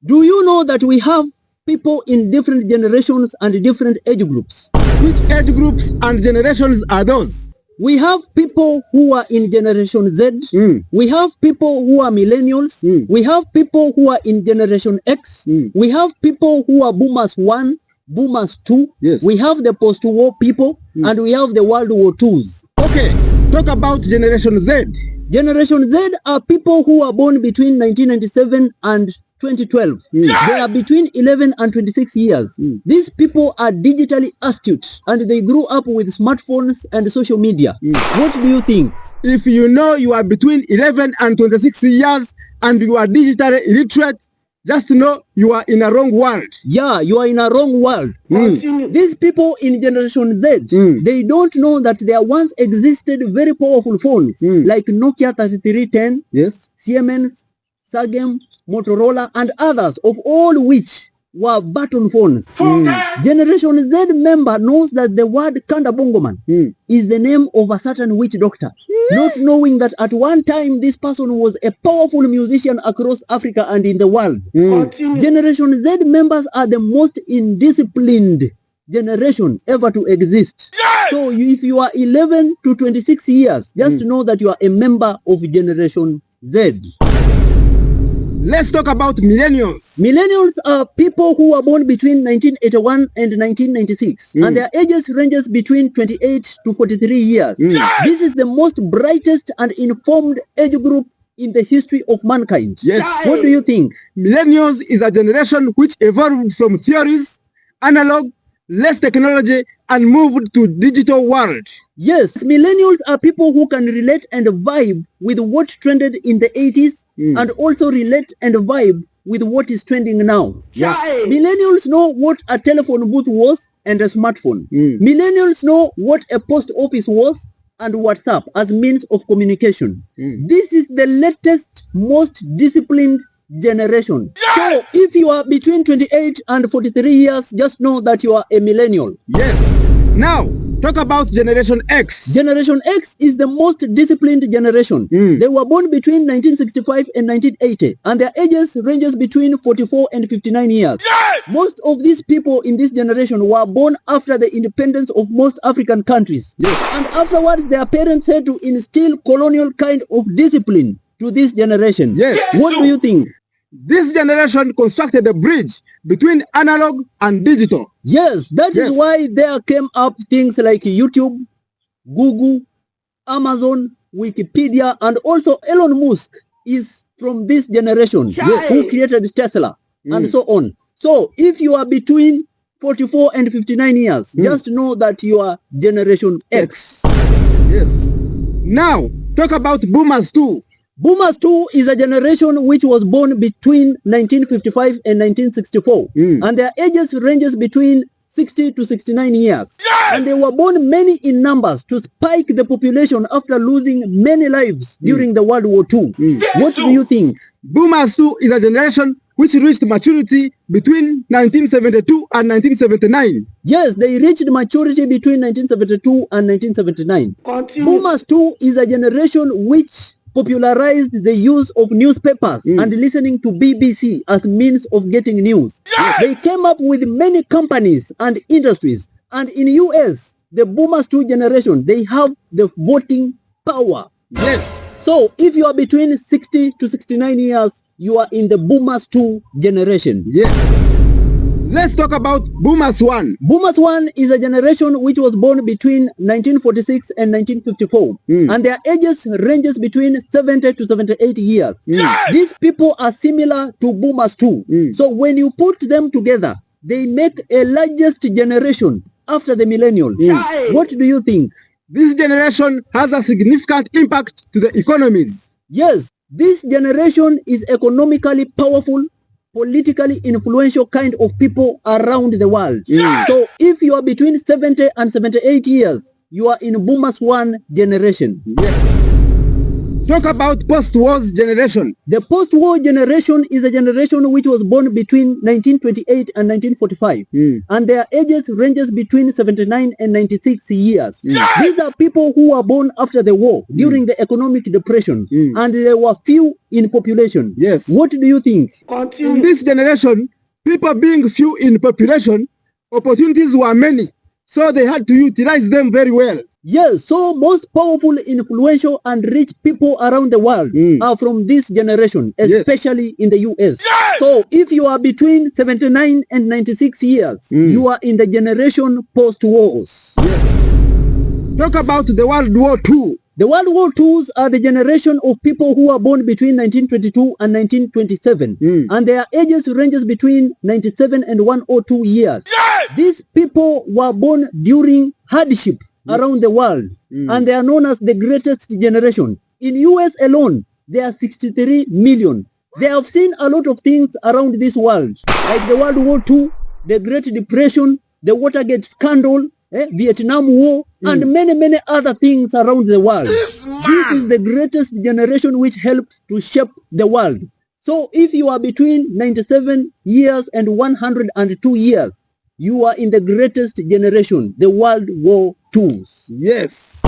Do you know that we have people in different generations and different age groups? Which age groups and generations are those? We have people who are in Generation Z. We have people who are millennials. We have people who are in Generation X. We have people who are Boomers 1, Boomers 2. Yes. We have the post-war people and we have the World War IIs. Okay, talk about Generation Z. Generation Z are people who are born between 1997 and 2012. They are between 11 and 26 years. These people are digitally astute and they grew up with smartphones and social media. What do you think? If you know you are between 11 and 26 years and you are digitally illiterate, just know you are in a wrong world. Yeah, you are in a wrong world. These people in Generation Z, they don't know that there once existed very powerful phones like Nokia 3310, Yes. Siemens, Sagem, Motorola, and others, of all which were button phones. Generation Z member knows that the word Kanda Bongoman is the name of a certain witch doctor, not knowing that at one time this person was a powerful musician across Africa and in the world. Generation Z members are the most indisciplined generation ever to exist. So if you are 11 to 26 years, just know that you are a member of Generation Z. Let's talk about millennials. Millennials are people who were born between 1981 and 1996, and their ages ranges between 28 to 43 years. This is the most brightest and informed age group in the history of mankind. Yes. What do you think? Millennials is a generation which evolved from theories, analog, less technology, and moved to digital world. Yes, millennials are people who can relate and vibe with what trended in the 80s and also relate and vibe with what is trending now. Yeah. Millennials know what a telephone booth was and a smartphone. Millennials know what a post office was and WhatsApp as means of communication. This is the latest, most disciplined generation. So if you are between 28 and 43 years, just know that you are a millennial. Yes. Now, talk about Generation X. Generation X is the most disciplined generation. They were born between 1965 and 1980, and their ages ranges between 44 and 59 years. Most of these people in this generation were born after the independence of most African countries. And afterwards, their parents had to instill colonial kind of discipline to this generation. Yes. What do you think? This generation constructed a bridge between analog and digital. Yes, that is why there came up things like YouTube, Google, Amazon, Wikipedia, and also Elon Musk is from this generation who created Tesla and so on. So if you are between 44 and 59 years, just know that you are Generation X. Yes. Now, talk about Boomers too. Boomers 2 is a generation which was born between 1955 and 1964, and their ages ranges between 60 to 69 years. And they were born many in numbers to spike the population after losing many lives during the World War II. What do you think? Boomers 2 is a generation which reached maturity between 1972 and 1979. Yes, they reached maturity between 1972 and 1979. Boomers 2 is a generation which popularized the use of newspapers and listening to BBC as means of getting news. They came up with many companies and industries, and in US, the Boomers 2 generation, they have the voting power. Yes. So if you are between 60 to 69 years, you are in the Boomers 2 generation. Yes. Let's talk about Boomers 1. Boomers 1 is a generation which was born between 1946 and 1954, and their ages ranges between 70 to 78 years. These people are similar to Boomers 2. So when you put them together, they make a largest generation after the millennials. What do you think? This generation has a significant impact to the economies. Yes, this generation is economically powerful, politically influential kind of people around the world. So if you are between 70 and 78 years, you are in Boomers 1 generation. Yes. Talk about post-wars generation. The post-war generation is a generation which was born between 1928 and 1945. And their ages ranges between 79 and 96 years. These are people who were born after the war, during the economic depression, and they were few in population. Yes. What do you think? In this generation, people being few in population, opportunities were many, so they had to utilize them very well. Yes, so most powerful, influential, and rich people around the world are from this generation, especially in the US. So if you are between 79 and 96 years, you are in the generation post-wars. Talk about the World War II. The World War IIs are the generation of people who are born between 1922 and 1927, and their ages ranges between 97 and 102 years. These people were born during hardship around the world, and they are known as the greatest generation. In US alone, there are 63 million. They have seen a lot of things around this world, like the World War II, the Great Depression, the Watergate scandal, Vietnam War, and many other things around the world. This is the greatest generation which helped to shape the world. So if you are between 97 years and 102 years, you are in the greatest generation, the World War IIs. Yes.